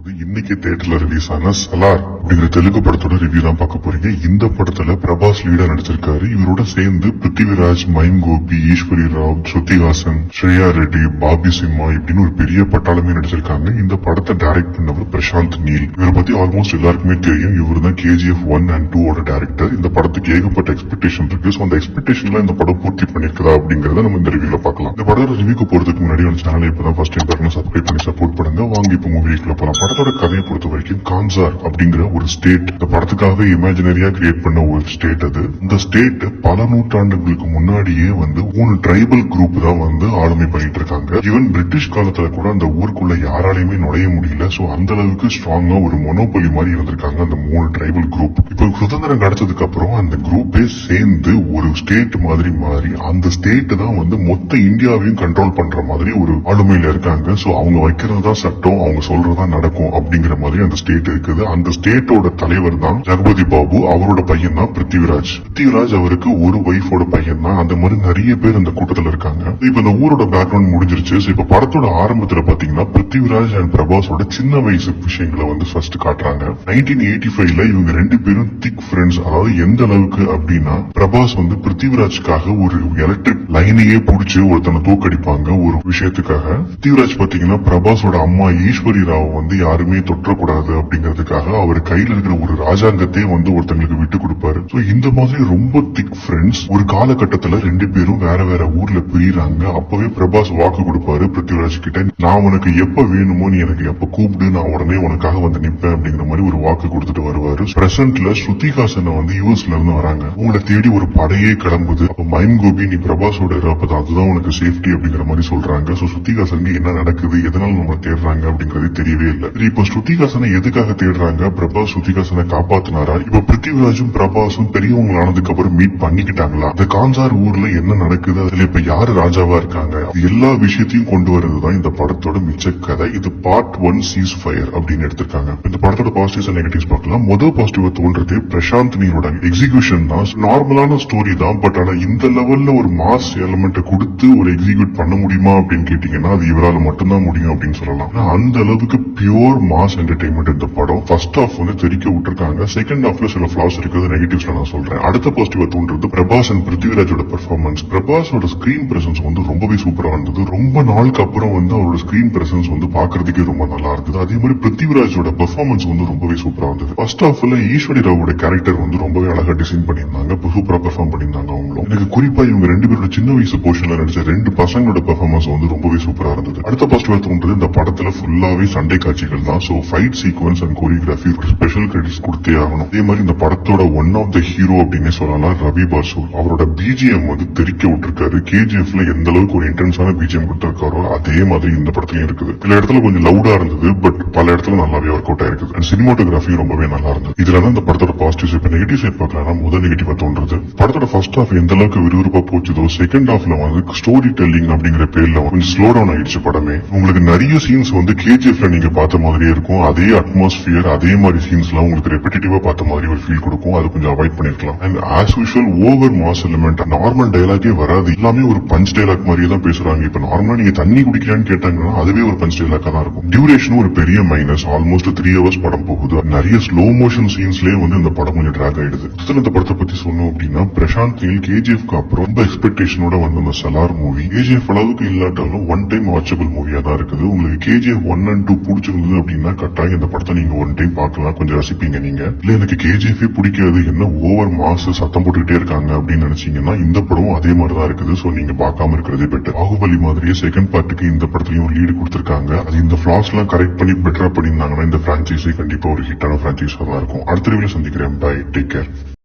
இன்னைக்கு தியேட்டர்ல ரிலீஸ் ஆன சலார் அப்படிங்கிற தெலுங்கு படத்தோட ரிவ்யூ தான் பார்க்க போறீங்க. இந்த படத்துல பிரபாஸ் லீடா நடிச்சிருக்காரு. இவரோட சேர்ந்து பிருத்திவிராஜ், மைம் கோபி, ஈஸ்வரி ராவ், ஸ்ருதிஹாசன், ஸ்ரேயா ரெட்டி, பாபி சிம்மா இப்படின்னு ஒரு பெரிய பட்டாளமே நடிச்சிருக்காங்க. இந்த படத்தை டைரக்ட் பண்ணவர் பிரசாந்த் நீல். இவரை பத்தி ஆல்மோஸ்ட் எல்லாருக்குமே தெரியும். இவர் தான் KGF 1 and 2 டைரக்டர். இந்த படத்துக்கு ஏகப்பட்ட எக்ஸ்பெக்டேஷன் இருக்கு. அந்த எக்ஸ்பெக்டேஷன்ல இந்த படம் பூர்த்தி பண்ணிருக்கா அப்படிங்கறத நம்ம இந்த ரிவ்யூல பார்க்கலாம். இந்த படத்தோட ரிவ்யூக்கு போறதுக்கு முன்னாடி ஒரு சேனலை இப்பதான் ஃபர்ஸ்ட் டைம் பாருங்க, சப்ஸ்கிரைப் பண்ணி சப்போர்ட் பண்ணுங்க. வாங்க இப்ப மூவிக்குள்ள போலாம். படத்தோட கதையை பொறுத்த வரைக்கும் கான்சார் அப்படிங்கிற ஒரு ஸ்டேட் இந்த படத்துக்காக இமேஜினரியா கிரியேட் பண்ண ஒரு ஸ்டேட் அது. இந்த ஸ்டேட் பல நூற்றாண்டுகளுக்கு முன்னாடியே 3 ட்ரைபல் குரூப் தான் ஆளுமை பண்ணிட்டு இருக்காங்க. ஈவன் பிரிட்டிஷ் காலத்துல கூட அந்த ஊருக்குள்ள யாராலையுமே நுழைய முடியல. சோ அந்த அளவுக்கு ஸ்ட்ராங்கா ஒரு மொனோபொலி மாதிரி இருந்திருக்காங்க அந்த 3 ட்ரைபல் குரூப். இப்ப சுதந்திரம் கிடைச்சதுக்கு அப்புறம் அந்த குரூப்பே சேர்ந்து ஒரு ஸ்டேட் மாதிரி மாறி அந்த ஸ்டேட் தான் மொத்த இந்தியாவையும் கண்ட்ரோல் பண்ற மாதிரி ஒரு ஆளுமையில இருக்காங்க. சோ அவங்க வைக்கிறது தான் சட்டம், அவங்க சொல்றதுதான் நடக்கும் அப்படிங்கிற மாதிரி அந்த ஸ்டேட் இருக்குது. அந்த ஸ்டேட்டோட தலைவர் தான் ஜெகபதி பாபு. அவரோட பையன் தான் பிருத்திவிராஜ். அவருக்கு ஒரு ஒய்ஃபோட பையன் தான். அந்த மாதிரி நிறைய பேர் அந்த கூட்டத்துல இருக்காங்க. இப்ப இந்த ஊரோட பேக்ரவுண்ட் முடிஞ்சிருச்சு. இப்ப படத்தோட ஆரம்பத்துல பாத்தீங்கன்னா பிருத்திவிராஜ் அண்ட் பிரபாஸோட சின்ன வயசு விஷயங்களை ஃபர்ஸ்ட் காட்டுறாங்க. 1985ல இவங்க 2 பேரும் திக் ஃப்ரெண்ட்ஸ். அதாவது எந்த அளவுக்கு அப்படின்னா பிரபாஸ் பிருத்திவிராஜ்காக ஒரு எலக்ட்ரிக் லைனையே புடிச்சு ஒருத்தனை தூக்கடிப்பாங்க ஒரு விஷயத்துக்காக. பிருத்திவிராஜ் பாத்தீங்கன்னா பிரபாஸோட அம்மா ஈஸ்வரி ராவ் யாருமே தொற்றக்கூடாது அப்படிங்கறதுக்காக அவர் கையில இருக்கிற ஒரு ராஜாங்கத்தையே ஒருத்தங்களுக்கு விட்டு கொடுப்பாரு. இந்த மாதிரி ரொம்ப திக் ஃப்ரெண்ட்ஸ். ஒரு காலகட்டத்துல 2 பேரும் வேற வேற ஊர்ல பிரியறாங்க. அப்பவே பிரபாஸ் வாக்கு கொடுப்பாரு பிருத்திவிராஜ் கிட்ட, நான் உனக்கு எப்ப வேணுமோ நீ எனக்கு எப்ப கூப்பிடு, நான் உடனே உனக்காக நிப்பேன் அப்படிங்கிற மாதிரி ஒரு வாக்கு கொடுத்துட்டு வருவாரு. பிரசன்ட்ல ஸ்ருதிஹாசன் யூஎஸ்ல இருந்து வராங்க. உங்களை தேடி ஒரு படையே கிளம்புது. அப்ப மைம் கோபி நீ பிரபாஸோட இருப்பது அதுதான் உனக்கு சேஃப்டி அப்படிங்கிற மாதிரி சொல்றாங்க. ஸ்ருதிஹாசன் என்ன நடக்குது, எதனால நம்ம தேடுறாங்க அப்படிங்கறது தெரியவே இல்லை. இப்ப ஸ்ருதிஹாசனை எதுக்காக தேடுறாங்க? பிரபாஸ் ஸ்ருதிஹாசனை காப்பாத்தினாரா? இப்ப பிருத்திவிராஜும் பிரபாஸும் பெரியவங்க ஆனதுக்கு அப்புறம் மீட் பண்ணிக்கிட்டாங்களா? இந்த கான்சார் ஊர்ல என்ன நடக்குது, அதுல இப்ப யாரு ராஜாவா இருக்காங்க, எல்லா விஷயத்தையும் கொண்டு வரதுதான் இந்த படத்தோட மிச்ச கதை. இது பார்ட் 1 சீஸ் ஃபயர் அப்படின்னு எடுத்திருக்காங்க. இந்த படத்தோட பாசிட்டிவ்ஸ் அண்ட் நெகட்டிவ்ஸ் பார்க்கலாம். முதல் பாசிட்டிவ் தோன்றது பிரசாந்த் நீரோட எக்ஸிகியூஷன் தான். நார்மலான ஸ்டோரி தான். பட் ஆனா இந்த லெவல்ல ஒரு மாஸ் எலிமெண்ட் கொடுத்து ஒரு எக்ஸிக்யூட் பண்ண முடியுமா அப்படின்னு கேட்டீங்கன்னா அது இவரால் மட்டும்தான் முடியும் அப்படின்னு சொல்லலாம். அந்த அளவுக்கு பியூர் மாஸ் என்டர்டைன்மெண்ட் இந்த படம். ஃபர்ஸ்ட் ஹாஃப் தெரிக்க விட்டுருக்காங்க. செகண்ட் ஹாஃப்ல சில ஃபிளாஸ் இருக்கிறது நெகட்டிவ்ஸ்ல நான் சொல்றேன். அடுத்த பாசிட்டிவ் தோன்றது பிரபாஸ் அண்ட் பிருத்திவிராஜோட பெர்ஃபார்மன்ஸ். பிரபாஸோட ஸ்கிரீன் பிரசன்ஸ் ரொம்ப சூப்பரா இருந்தது. ரொம்ப நாளுக்கு அப்புறம் அவரோட ஸ்கிரீன் பிரசன்ஸ் பாக்குறதுக்கே ரொம்ப நல்லா இருந்தது. அதே மாதிரி பிருத்திவிராஜோட பெர்ஃபார்மன்ஸ் ரொம்பவே சூப்பரா இருந்தது. ஃபர்ஸ்ட் ஹாஃப்ல ஈஸ்வரி ராவோட கேரக்டர் ரொம்பவே அழகா டிசைன் பண்ணியிருந்தாங்க. சூப்பரா பெர்ஃபார்ம் பண்ணியிருந்தாங்க அவங்களும். எனக்கு குறிப்பா இவங்க 2 பேரோட சின்ன வயசு போர்ஷன்ல நடிச்ச 2 பசங்களோட பெர்ஃபார்மன்ஸ் ரொம்பவே சூப்பரா இருந்தது. அடுத்த பாசிட்டிவ் தோன்றது இந்த படத்துல ஃபுல்லாவே சண்டை காட்சிகள் தான். Fight sequence and choreography special credits கொடுத்தே ஆகணும். அதே மாதிரி இந்த படத்தோட ஒன் ஆஃப் த ஹீரோ அப்படின்னு சொல்லலாம் ரவி பாசு. அவரோட BGM தெரிக்க விட்டுருக்காரு. KGFல எந்த அளவுக்கு ஒரு இன்டென்ஸான BGM கொடுத்திருக்காரோ அதே மாதிரி இந்த படத்துலயும் இருக்குது. சில இடத்துல கொஞ்சம் லவுடா இருந்தது. பட் பல இடத்துல நல்லாவே ஒர்க் அவுட் ஆயிருக்குது. அண்ட் சினிமாட்டோகிராஃபி ரொம்பவே நல்லா இருந்தது. இதுலதான் இந்த படத்தோட பாசிட்டிவ்ஸ். இப்ப நெகட்டிவ் சைட் பார்க்கலாம். முதல் நெகட்டிவ் தோன்றது படத்தோட ஃபர்ஸ்ட் ஹாஃப் எந்த அளவுக்கு விறுவிறுப்பா போச்சுதோ செகண்ட் ஹாஃப்ல ஸ்டோரி டெல்லிங் அப்படிங்கிற பேர்ல கொஞ்சம் ஸ்லோ டவுன் ஆயிடுச்சு படமே. உங்களுக்கு நிறைய சீன்ஸ் KGFல நீங்க பார்த்த மாதிரியே இருக்கும். அதே அட்மாஸ்பியர் அதே மாதிரி சீன்ஸ் எல்லாம் உங்களுக்கு ரெப்பிட்டேட்டிவா பார்த்த மாதிரி ஒரு ஃபீல் கொடுக்கும். அது கொஞ்சம் அவாய்ட் பண்ணிருக்கலாம். And as usual over mass element. Normal டைலாகே வராது. எல்லாமே ஒரு பஞ்ச் டைலாக் மாதிரியே தான் பேசுறாங்க. இப்ப நார்மலா நீங்க தண்ணி குடிக்கலான்னு கேட்டாங்கன்னா அதுவே ஒரு பஞ்ச் டைலாக்கா தான் இருக்கும். டியூரேஷனும் ஒரு பெரிய மைனஸ். ஆல்மோஸ்ட் 3 hours படம் போகுது. நிறைய ஸ்லோ மோஷன் சீன்ஸ்லயே இந்த படம் கொஞ்சம் டிராக் ஆயிடுது. இந்த படத்தை பத்தி சொன்னோம் அப்படின்னா பிரசாந்த் நீல் KGFக்கு அப்புறம் ரொம்ப எக்ஸ்பெக்டேஷனோட அந்த சலார் மூவி KGF அளவுக்கு இல்லாட்டாலும் ஒன் டைம் வாட்சபிள் மூவியா தான் இருக்குது. உங்களுக்கு KGF 1 and 2 பிடிச்சிருந்தது அப்படின்னா கட்டாயம் இந்த படத்தை நீங்க ஒன் டைம் பார்க்கலாம். கொஞ்சம் ரசிப்பீங்க நீங்க. இல்ல எனக்கு KGF பிடிக்காது, என்ன ஓவர் மாஸ் சத்தம் போட்டுக்கிட்டே இருக்காங்க அப்படின்னு நினைச்சீங்கன்னா இந்த படம் அதே மாதிரிதான் இருக்குது. சோ நீங்க பார்க்காம இருக்கிறதே பெட்டர். பாகுபலி மாதிரியே செகண்ட் பார்ட்டுக்கு இந்த படத்துலயும் ஒரு லீடு கொடுத்திருக்காங்க. அது இந்த ஃபிளாஸ் எல்லாம் கரெக்ட் பண்ணி பெட்டரா பண்ணியிருந்தாங்கன்னா இந்த பிரான்சைஸை கண்டிப்பா ஒரு ஹிட்டான பிரான்சைஸா தான் இருக்கும். அடுத்த ரிவ்யூல சந்திக்கிறேன். Bye, take care.